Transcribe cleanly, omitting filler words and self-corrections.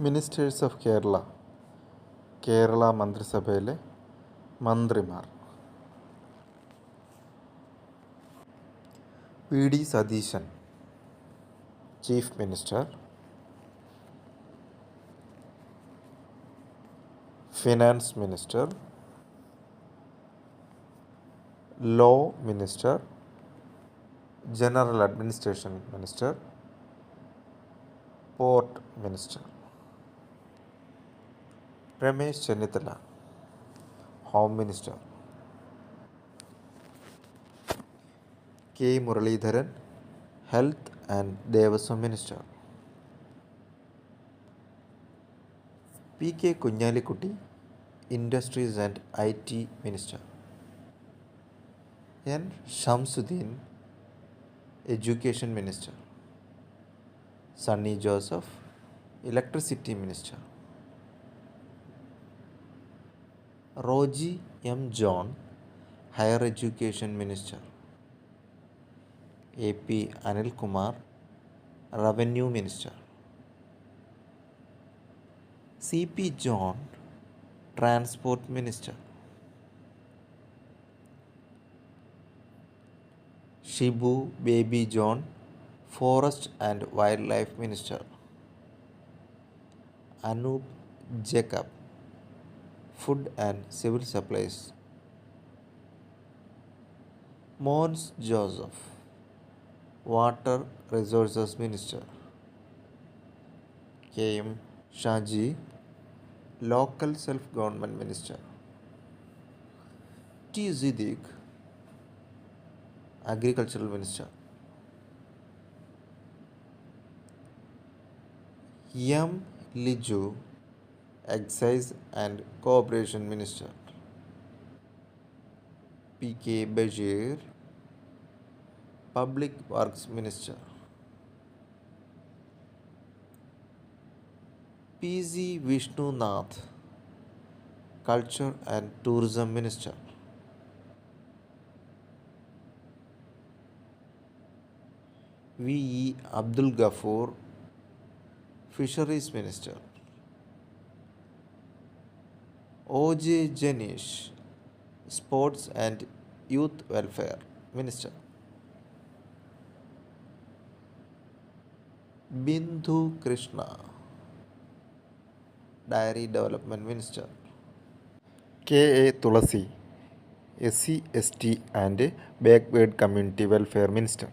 Ministers of Kerala മന്ത്രിസഭയിലെ മന്ത്രിമാർ: V D Satheesan, chief minister. Finance minister, law minister, general administration minister, port minister. Ramesh Chennithala, home minister. K Muraleedharan, health and Devaswom minister. P K Kunhalikutty, industries and IT minister. N Shamsuddin, education minister. Sunny Joseph, electricity minister. Roji M John, higher education minister. AP Anilkumar, revenue minister. CP John, transport minister. Shibu Baby John, forest and wild life minister. Anoop Jacob, food and civil supplies. Mons Joseph, water resources minister. KM Shaji, local self government minister. T Siddique, agricultural minister. M Liju, excise and cooperation minister. PK Basheer, public works minister. PC Vishnunath, culture and tourism minister. VE Abdul Gafoor, fisheries minister. OJ Janeesh, sports and youth welfare minister. Bindu Krishna, dairy development minister. KA Thulasi, SC ST and backward community welfare minister.